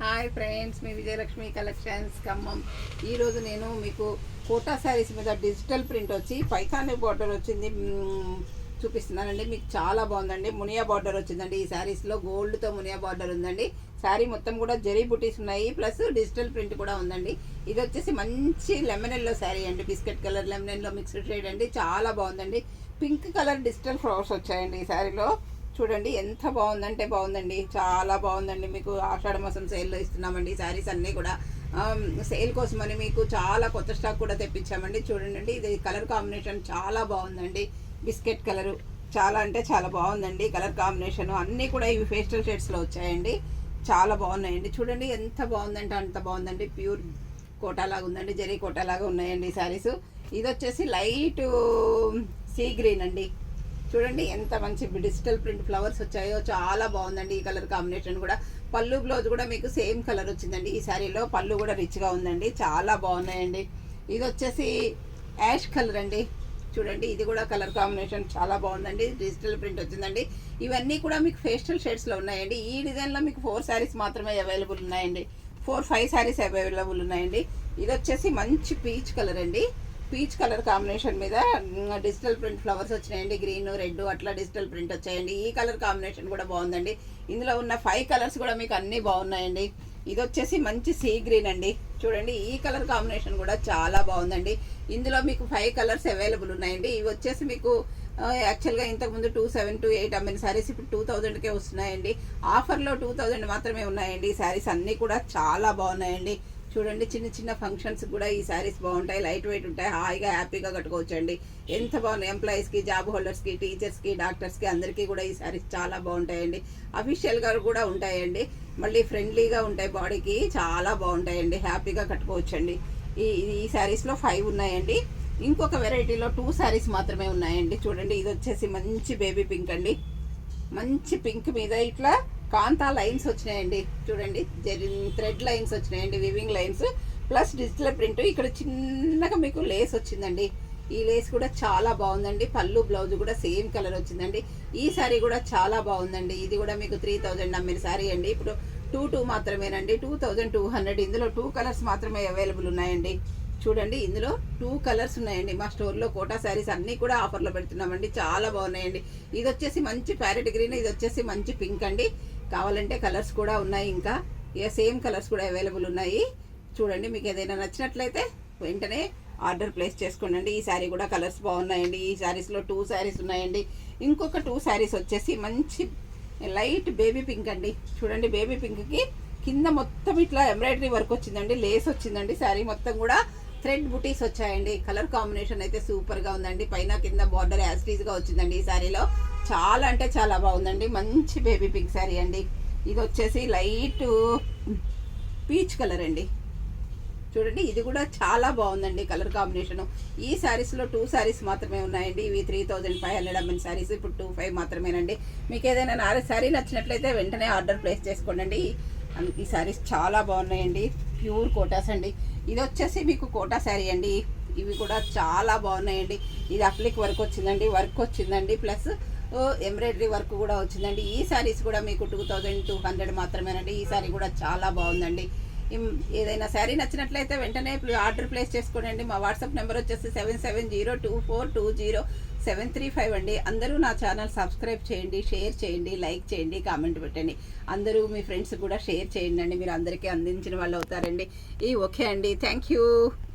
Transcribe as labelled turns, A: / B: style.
A: Hi friends, మీ Vijayalakshmi collections Khammam. ఈరోజు నేను మీకు కోటా శారీస్ మీద డిజిటల్ ప్రింట్ వచ్చి పైథానీ బార్డర్ వచ్చింది చూపిస్తున్నానండి. మీకు చాలా బాగుందండి. మునియా బార్డర్ వచ్చిందండి. ఈ శారీస్లో గోల్డ్తో మునియా బార్డర్ ఉందండి. శారీ మొత్తం కూడా జరీ బుటీస్ ఉన్నాయి, ప్లస్ డిజిటల్ ప్రింట్ కూడా ఉందండి. ఇది వచ్చేసి మంచి లెమన్ ఎల్లో శారీ అండి. Biscuit colour lemon yellow mixed shade అండి. చాలా బాగుందండి. పింక్ కలర్ డిజిటల్ ఫ్లవర్స్ వచ్చాయండి ఈ శారీలో. చూడండి ఎంత బాగుందంటే బాగుందండి, చాలా బాగుందండి. మీకు ఆషాఢ మాసం సేల్లో ఇస్తున్నామండి. ఈ శారీస్ అన్నీ కూడా సేల్ కోసమని మీకు చాలా కొత్త స్టాక్ కూడా తెప్పించామండి. చూడండి, ఇది కలర్ కాంబినేషన్ చాలా బాగుందండి. బిస్కెట్ కలరు చాలా అంటే చాలా బాగుందండి. కలర్ కాంబినేషన్ అన్నీ కూడా ఇవి పేస్టల్ షేడ్స్లో వచ్చాయండి. చాలా బాగున్నాయండి. చూడండి ఎంత బాగుందంటే అంత బాగుందండి. ప్యూర్ కోటాలాగా ఉందండి, జరీ కోటాలాగా ఉన్నాయండి ఈ శారీస్. ఇది వచ్చేసి లైట్ సీ గ్రీన్ అండి. చూడండి ఎంత మంచి డిజిటల్ ప్రింట్ ఫ్లవర్స్ వచ్చాయో, చాలా బాగుందండి. ఈ కలర్ కాంబినేషన్ కూడా పళ్ళు బ్లౌజ్ కూడా మీకు సేమ్ కలర్ వచ్చిందండి. ఈ శారీలో పళ్ళు కూడా రిచ్గా ఉందండి. చాలా బాగున్నాయండి. ఇది వచ్చేసి యాష్ కలర్ అండి. చూడండి, ఇది కూడా కలర్ కాంబినేషన్ చాలా బాగుందండి. డిజిటల్ ప్రింట్ వచ్చిందండి. ఇవన్నీ కూడా మీకు పేస్టల్ షేడ్స్లో ఉన్నాయండి. ఈ డిజైన్లో మీకు 4 శారీస్ మాత్రమే అవైలబుల్ ఉన్నాయండి. 4-5 శారీస్ అవైలబుల్ ఉన్నాయండి. ఇది వచ్చేసి మంచి పీచ్ కలర్ అండి. పీచ్ కలర్ కాంబినేషన్ మీద డిజిటల్ ప్రింట్ ఫ్లవర్స్ వచ్చినాయండి. గ్రీన్, రెడ్ అట్లా డిజిటల్ ప్రింట్ వచ్చాయండి. ఈ కలర్ కాంబినేషన్ కూడా బాగుందండి. ఇందులో ఉన్న 5 కలర్స్ కూడా మీకు అన్నీ బాగున్నాయండి. ఇది వచ్చేసి మంచి సీ గ్రీన్ అండి. చూడండి, ఈ కలర్ కాంబినేషన్ కూడా చాలా బాగుందండి. ఇందులో మీకు 5 కలర్స్ అవైలబుల్ ఉన్నాయండి. ఇవి వచ్చేసి మీకు యాక్చువల్గా ఇంతకుముందు 2728 అమ్మిన శారీస్ ఇప్పుడు 2000కే వస్తున్నాయండి. ఆఫర్లో 2000 మాత్రమే ఉన్నాయండి. ఈ శారీస్ అన్నీ కూడా చాలా బాగున్నాయండి. చూడండి, చిన్న చిన్న ఫంక్షన్స్ కూడా ఈ శారీస్ బాగుంటాయి. లైట్ వెయిట్ ఉంటాయి. హాయిగా హ్యాపీగా కట్టుకోవచ్చండి. ఎంత బాగున్నాయి. ఎంప్లాయీస్కి, జాబ్ హోల్డర్స్కి, టీచర్స్కి, డాక్టర్స్కి అందరికీ కూడా ఈ శారీస్ చాలా బాగుంటాయండి. అఫీషియల్గా కూడా ఉంటాయండి. మళ్ళీ ఫ్రెండ్లీగా ఉంటాయి, బాడీకి చాలా బాగుంటాయండి. హ్యాపీగా కట్టుకోవచ్చండి. ఈ శారీస్లో 5 ఉన్నాయండి. ఇంకొక వెరైటీలో 2 శారీస్ మాత్రమే ఉన్నాయండి. చూడండి, ఇది వచ్చేసి మంచి బేబీ పింక్ అండి. మంచి పింక్ మీద ఇట్లా కాంతా లైన్స్ వచ్చినాయండి. చూడండి, థ్రెడ్ లైన్స్ వచ్చినాయండి, weaving lines plus digital print. ఇక్కడ చిన్నగా మీకు లేస్ వచ్చిందండి. ఈ లేస్ కూడా చాలా బాగుందండి. పళ్ళు బ్లౌజ్ కూడా సేమ్ కలర్ వచ్చిందండి. ఈ శారీ కూడా చాలా బాగుందండి. ఇది కూడా మీకు 3000 అమ్మిన శారీ అండి. ఇప్పుడు 22 మాత్రమేనండి. 2200. ఇందులో 2 కలర్స్ మాత్రమే అవైలబుల్ ఉన్నాయండి. చూడండి, ఇందులో 2 కలర్స్ ఉన్నాయండి. మా స్టోర్లో కోటా శారీస్ అన్నీ కూడా ఆఫర్లో పెడుతున్నామండి. చాలా బాగున్నాయండి. ఇది వచ్చేసి మంచి ప్యారెట్ గ్రీన్, ఇది వచ్చేసి మంచి పింక్ అండి. కావాలంటే కలర్స్ కూడా ఉన్నాయి. ఇంకా సేమ్ కలర్స్ కూడా అవైలబుల్ ఉన్నాయి. చూడండి, మీకు ఏదైనా నచ్చినట్లయితే వెంటనే ఆర్డర్ ప్లేస్ చేసుకోండి. ఈ శారీ కూడా కలర్స్ బాగున్నాయండి. ఈ శారీస్లో 2 శారీస్ ఉన్నాయండి. ఇంకొక 2 శారీస్ వచ్చేసి మంచి లైట్ బేబీ పింక్ అండి. చూడండి, బేబీ పింక్కి కింద మొత్తం ఇట్లా ఎంబ్రాయిడరీ వర్క్ వచ్చిందండి. లేస్ వచ్చిందండి. శారీ మొత్తం కూడా థ్రెడ్ బుటీస్ వచ్చాయండి. కలర్ కాంబినేషన్ అయితే సూపర్గా ఉందండి. పైన కింద బార్డర్ యాస్టీస్గా వచ్చిందండి. ఈ శారీలో చాలా అంటే చాలా బాగుందండి. మంచి బేబీ పింక్ శారీ అండి. ఇది వచ్చేసి లైట్ పీచ్ కలర్ అండి. చూడండి, ఇది కూడా చాలా బాగుందండి కలర్ కాంబినేషన్. ఈ శారీస్లో 2 శారీస్ మాత్రమే ఉన్నాయండి. ఇవి 3500 అమ్మిన శారీస్ ఇప్పుడు 25 మాత్రమేనండి. మీకు ఏదైనా శారీ నచ్చినట్లయితే వెంటనే ఆర్డర్ ప్లేస్ చేసుకోండి. ఈ శారీస్ చాలా బాగున్నాయండి. ప్యూర్ కోటాస్ అండి. ఇది వచ్చేసి మీకు కోటా శారీ అండి. ఇవి కూడా చాలా బాగున్నాయండి. ఇది అప్లిక్ వర్క్ వచ్చిందండి. ప్లస్ ఎంబ్రాయిడరీ వర్క్ కూడా వచ్చిందండి. ఈ శారీస్ కూడా మీకు 2200 మాత్రమేనండి. ఈ శారీ కూడా చాలా బాగుందండి. ఏదైనా శారీ నచ్చినట్లయితే వెంటనే ఆర్డర్ ప్లేస్ చేసుకోండి. మా వాట్సాప్ నెంబర్ వచ్చేసి 7702420735 అండి. అందరూ నా ఛానల్ సబ్స్క్రైబ్ చేయండి, షేర్ చేయండి, లైక్ చేయండి, కామెంట్ పెట్టండి. అందరూ మీ ఫ్రెండ్స్ కూడా షేర్ చేయండి అండి. మీరు అందరికీ అందించిన వాళ్ళు అవుతారండి. ఓకే అండి, థ్యాంక్ యూ.